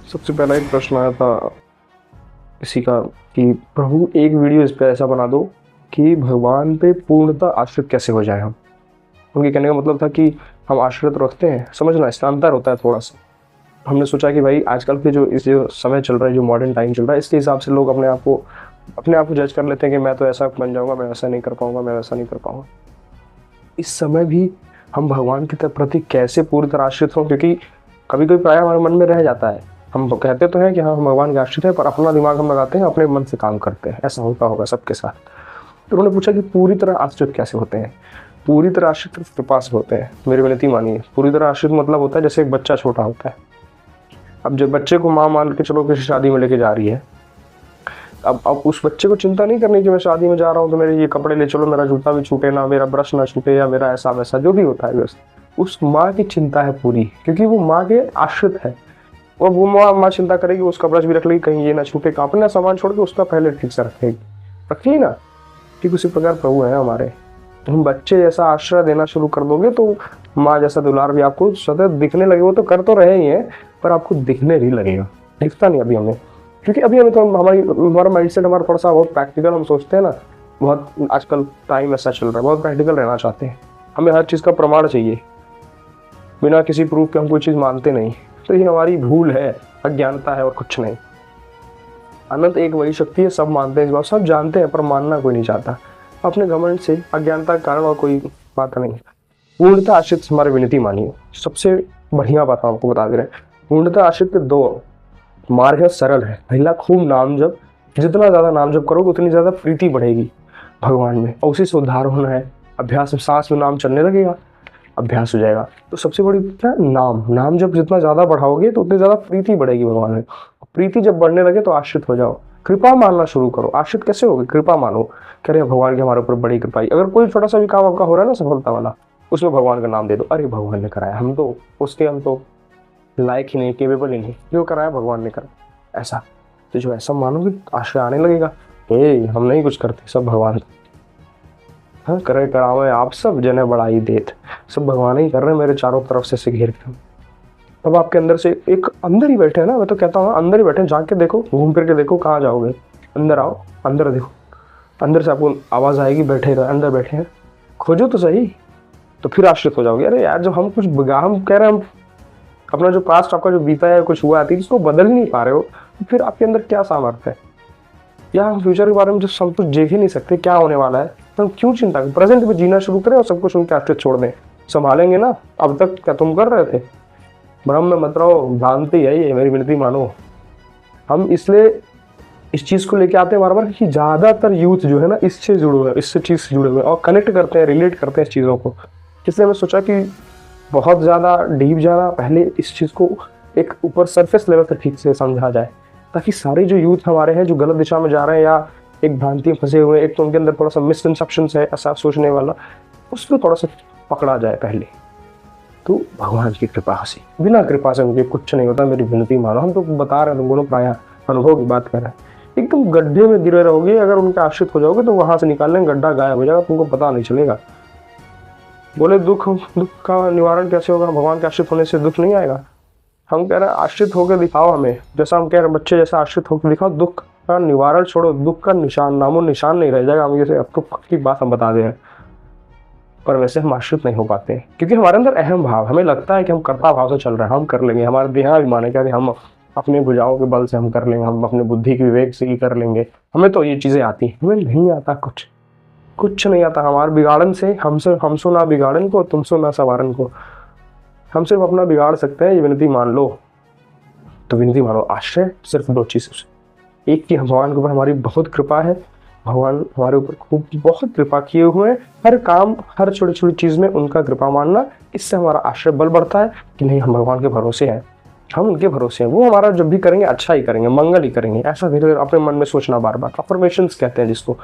सबसे पहला एक प्रश्न आया था किसी का कि प्रभु एक वीडियो इस पे ऐसा बना दो कि भगवान पे पूर्णतः आश्रित कैसे हो जाए हम। उनके कहने का मतलब था कि हम आश्रित रखते हैं, समझना इसका अंतर होता है थोड़ा सा। हमने सोचा कि भाई आजकल के जो समय चल रहा है, जो मॉडर्न टाइम चल रहा है, इसके हिसाब से लोग अपने आप को जज कर लेते हैं कि मैं तो ऐसा बन जाऊंगा, मैं ऐसा नहीं कर पाऊंगा, मैं वैसा नहीं कर पाऊंगा। इस समय भी हम भगवान के प्रति कैसे पूरी तरह आश्रित हों, क्योंकि कभी कभी प्राय हमारे मन में रह जाता है। हम कहते तो हैं कि हाँ हम भगवान के आश्रित हैं, पर अपना दिमाग हम लगाते हैं, अपने मन से काम करते हैं। ऐसा होता होगा सबके साथ। तो उन्होंने पूछा कि पूरी तरह आश्रित कैसे होते हैं। पूरी तरह आश्रित कृपा से होते हैं। मेरी विनती मानिए, पूरी तरह आश्रित मतलब होता है जैसे एक बच्चा छोटा होता है। अब जब बच्चे को माँ मान के चलो किसी शादी में लेके जा रही है, अब उस बच्चे को चिंता नहीं करनी कि मैं शादी में जा रहा हूँ तो मेरे ये कपड़े ले चलो, मेरा जूता भी छूटे ना, मेरा ब्रश ना छूटे, या मेरा ऐसा वैसा जो भी होता है। बस उस माँ की चिंता है पूरी, क्योंकि वो माँ के आश्रित है। और वो माँ चिंता करेगी, उसका ब्रश भी रख लेगी, कहीं ये ना छूटे, अपना सामान छोड़ के उसका पहले ठीक से रखेगी, रखी ना। ठीक उसी प्रकार प्रभु है हमारे। तुम बच्चे जैसा आश्रय देना शुरू कर दोगे तो माँ जैसा दुलार भी आपको सदैव दिखने लगे। वो तो कर तो रहे ही हैं, पर आपको दिखने नहीं लगेगा। दिखता नहीं अभी हमें, क्योंकि अभी हमें तो हमारा माइंडसेट हमारा थोड़ा सा बहुत प्रैक्टिकल हम सोचते हैं ना। बहुत आजकल टाइम ऐसा चल रहा है, बहुत प्रैक्टिकल रहना चाहते हैं। हमें हर चीज़ का प्रमाण चाहिए, बिना किसी प्रूफ के हम कोई चीज़ मानते नहीं। तो ये हमारी भूल है, अज्ञानता है और कुछ नहीं। अनंत एक वही शक्ति है, सब मानते हैं इस बात, सब जानते हैं, पर मानना कोई नहीं चाहता अपने घमंड से, अज्ञानता के कारण, और कोई बात नहीं। पूर्णतः आश्रित हमारी विनती मानिए। सबसे बढ़िया बात हम आपको बता दे रहे हैं। पूर्णतः आश्रित के दो मार्ग है, सरल है। पहला, खूब नाम जप। जितना ज़्यादा नाम जप करोगे उतनी ज़्यादा प्रीति बढ़ेगी भगवान में, और उसी से उद्धार होना है। अभ्यास में सांस में नाम चलने लगेगा, अभ्यास हो जाएगा। तो सबसे बड़ी क्या, नाम जब जितना ज़्यादा बढ़ाओगे तो उतनी ज़्यादा प्रीति बढ़ेगी भगवान में। प्रीति जब बढ़ने लगे तो आश्रित हो जाओ, कृपा मानना शुरू करो। आश्रित कैसे होगी, कृपा मानो। कह रहे भगवान की हमारे ऊपर बड़ी कृपा है। अगर कोई छोटा सा भी काम आपका हो रहा है ना सफलता वाला, उसमें भगवान का नाम दे दो। अरे भगवान ने कराया, हम तो लायक ही नहीं, केपेबल ही नहीं, जो कराया भगवान ने करा। ऐसा तो जो ऐसा मानोगे आश्रय आने लगेगा। हम नहीं कुछ करते, सब भगवान हाँ करे करावे आप सब जने बढ़ाई देत। सब भगवान ही कर रहे हैं मेरे चारों तरफ से घेर के। तब आपके अंदर से एक अंदर ही बैठे हैं ना, मैं तो कहता हूँ अंदर ही बैठे हैं। जाके देखो, घूम फिर के देखो, कहाँ जाओगे, अंदर आओ, अंदर देखो। अंदर से आपको आवाज़ आएगी, बैठे रहे, अंदर बैठे हैं, खोजो तो सही। तो फिर आश्रित हो जाओगे। अरे यार, जब हम हम कह रहे हैं, हम अपना जो पास्ट आपका जो बीता है, कुछ हुआ है, इसको बदल ही नहीं पा रहे हो, तो फिर आपके अंदर क्या सामर्थ्य है। या हम फ्यूचर के बारे में जो सब कुछ देख ही नहीं सकते, क्या होने वाला है, तो क्यों चिंता करें। प्रेजेंट में जीना शुरू करें और सब कुछ उनके आश्रित छोड़ दें, संभालेंगे ना। अब तक क्या तुम कर रहे थे, भ्रम में मत रहो, भ्रांति है ये, मेरी विनती मानो। हम इसलिए इस चीज़ को लेके आते हैं बार बार कि ज़्यादातर यूथ जो है ना इससे जुड़े हुए, इससे चीज़ से जुड़े हुए और कनेक्ट करते हैं, रिलेट करते हैं इस चीज़ों को। इसलिए मैं सोचा कि बहुत ज़्यादा डीप जाना, पहले इस चीज़ को एक ऊपर सरफेस लेवल तक ठीक से समझा जाए, ताकि सारे जो यूथ हमारे हैं जो गलत दिशा में जा रहे हैं या एक भ्रांति में फंसे हुए हैं, एक तो उनके अंदर थोड़ा सा मिसकंसेप्शन है ऐसा सोचने वाला, उसको थोड़ा सा पकड़ा जाए पहले। तो भगवान की कृपा से, बिना कृपा से मुझे कुछ नहीं होता। मेरी विनती मानो। हम तो बता रहे हैं, तुम दोनों प्राय अनुभव की बात कर रहे हैं। एकदम गड्ढे में गिरे रहोगे, अगर उनके आश्रित हो जाओगे तो वहां से निकालने गड्ढा गायब हो जाएगा, तुमको पता नहीं चलेगा। बोले दुख का निवारण कैसे होगा, भगवान के आश्रित होने से दुख नहीं आएगा। हम कह रहे हैं आश्रित होकर दिखाओ हमें, जैसा हम कह रहे हैं बच्चे जैसा आश्रित होकर दिखाओ। दुख का निवारण छोड़ो, दुख का निशान, नामो निशान नहीं रह जाएगा। हम जैसे अब तो पक्की बात हम बता दें, पर वैसे हम आश्रित नहीं हो पाते हैं, क्योंकि हमारे अंदर अहम भाव, हमें लगता है कि हम कर्ता भाव से चल रहे हैं, हम कर लेंगे। हमारे देहाभिमान है कि हम अपने भुजाओं के बल से हम कर लेंगे, हम अपने बुद्धि के विवेक से ही कर लेंगे, हमें तो ये चीज़ें आती हैं। हमें नहीं आता, कुछ नहीं आता। हमारे बिगाड़न से हम सो ना बिगाड़न को, तुम सो ना सवारन को। हम सिर्फ अपना बिगाड़ सकते हैं, ये विनती मान लो। तो विनती मानो, आश्रय सिर्फ दो चीज़ से। एक कि भगवान के ऊपर हमारी बहुत कृपा है, भगवान हमारे ऊपर खूब बहुत कृपा किए हुए हैं। हर काम, हर छोटी छोटी चीज़ में उनका कृपा मानना, इससे हमारा आश्रय बल बढ़ता है कि नहीं हम भगवान के भरोसे हैं, हम उनके भरोसे हैं। वो हमारा जब भी करेंगे अच्छा ही करेंगे, मंगल ही करेंगे। ऐसा धीरे धीरे अपने मन में सोचना, बार बार अफर्मेशंस कहते हैं जिसको,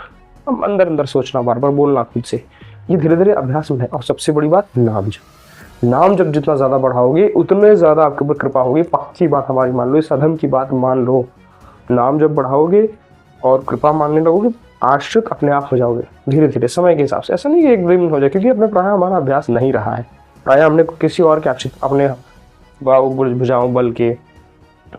हम अंदर अंदर सोचना, बार बार बोलना खुद से, ये धीरे धीरे अभ्यास में है। और सबसे बड़ी बात, नाम जब जितना ज़्यादा बढ़ाओगे उतने ज़्यादा आपके ऊपर कृपा होगी। पक्की बात हमारी मान लो, इस अधम की बात मान लो। नाम जब बढ़ाओगे और कृपा मानने लगोगे, आश्रित अपने आप हो जाओगे धीरे धीरे समय के हिसाब से। ऐसा नहीं कि एक दिन हो जाए, क्योंकि अपने प्राय हमारा अभ्यास नहीं रहा है। प्राय हमने किसी और के आश्रित, अपने भुजाओं बल के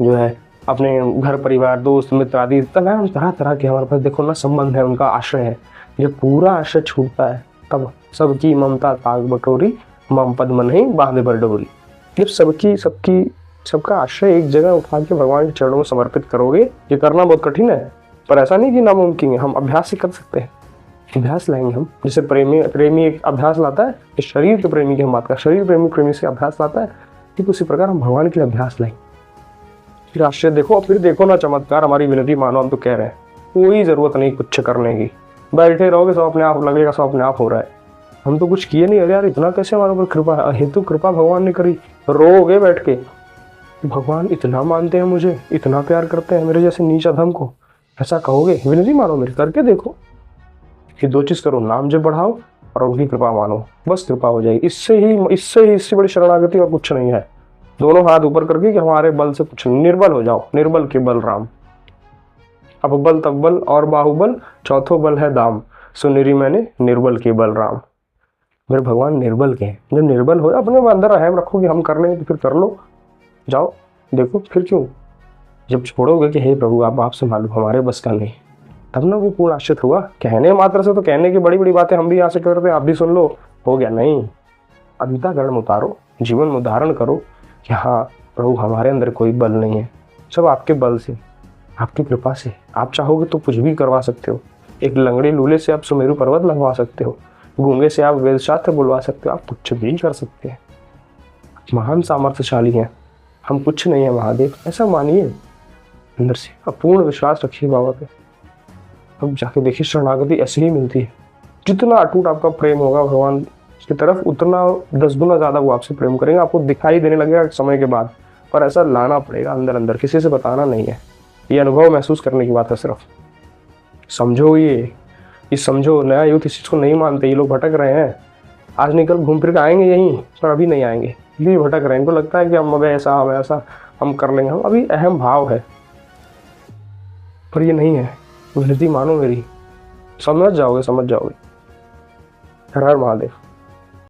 जो है अपने घर परिवार दोस्त मित्र आदि तमाम तरह तरह के हमारे पास देखो ना संबंध है, उनका आश्रय है। जब पूरा आश्रय छूटता है तब सबकी ममता ताग बटोरी, मम पद मन ही बांधे बर डोरी। जब सबका आश्रय एक जगह उठा के भगवान के चरणों में समर्पित करोगे, ये करना बहुत कठिन है पर ऐसा नहीं कि नामुमकिन है, हम अभ्यास से कर सकते हैं। अभ्यास लाएंगे हम, जैसे प्रेमी एक अभ्यास लाता है, इस शरीर के प्रेमी की हम बात कर, शरीर प्रेमी से अभ्यास लाता है, ठीक उसी प्रकार हम भगवान के लिए अभ्यास लाएंगे। फिर आश्चर्य देखो, फिर देखो ना चमत्कार, हमारी विनती मानो, हम तो कह रहे हैं कोई जरूरत नहीं कुछ करने की, बैठे रहोगे सब अपने आप लगेगा, सब अपने आप हो रहा है। हम तो कुछ किए नहीं, अरे यार इतना कैसे हमारे ऊपर कृपा, हेतु कृपा भगवान ने करी। रोगे बैठ के, भगवान इतना मानते हैं मुझे, इतना प्यार करते हैं मेरे जैसे नीच अधम को, ऐसा कहोगे? विनती मानो मेरी, करके देखो। ये दो चीज करो, नाम जब बढ़ाओ और उनकी कृपा मानो, बस कृपा हो जाएगी। इससे बड़ी शरणागति और कुछ नहीं है। दोनों हाथ ऊपर करके कि हमारे बल से कुछ, निर्बल हो जाओ, निर्बल के बल राम। अब बल तब बल और बाहुबल, चौथो बल है दाम, सुनिरी मैंने निर्बल के बल राम। मेरे भगवान निर्बल के हैं। जब निर्बल हो अपने अंदर रहम रखो कि हम कर लेंगे तो फिर कर लो, जाओ देखो, फिर क्यों? जब छोड़ोगे कि हे प्रभु आप आपसे मालूम हमारे बस का नहीं, तब ना वो पूर्ण आश्रित हुआ। कहने मात्र से तो कहने की बड़ी बड़ी बातें हम भी यहाँ से करते हैं, आप भी सुन लो, हो गया नहीं। अंतःकरण उतारो, जीवन में उदाहरण करो कि हाँ प्रभु हमारे अंदर कोई बल नहीं है, सब आपके बल से, आपकी कृपा से। आप चाहोगे तो कुछ भी करवा सकते हो। एक लंगड़े लूले से आप सुमेरु पर्वत लगवा सकते हो, गूंगे से आप वेद शास्त्र बुलवा सकते हो, आप कुछ भी कर सकते हैं। महान सामर्थ्यशाली हैं, हम कुछ नहीं है महादेव, ऐसा मानिए अंदर से, अपूर्ण विश्वास रखिए बाबा पे। अब जाके देखिए शरणागति ऐसे ही मिलती है। जितना अटूट आपका प्रेम होगा भगवान की तरफ, उतना 10 गुना ज्यादा वो आपसे प्रेम करेंगे। आपको दिखाई देने लगेगा समय के बाद, पर ऐसा लाना पड़ेगा अंदर अंदर, किसी से बताना नहीं है। ये अनुभव महसूस करने की बात है सिर्फ। समझो ये समझो, नया यूथ इस चीज को नहीं मानते, ये लोग भटक रहे हैं। आज निकल घूम फिर के आएंगे यहीं, पर अभी नहीं आएंगे, भी भटक रहे हैं। इनको लगता है कि हम ऐसा हम कर लेंगे, हम अभी अहम भाव है, पर ये नहीं है। विनती मानो मेरी, समझ जाओगे। हर हर महादेव।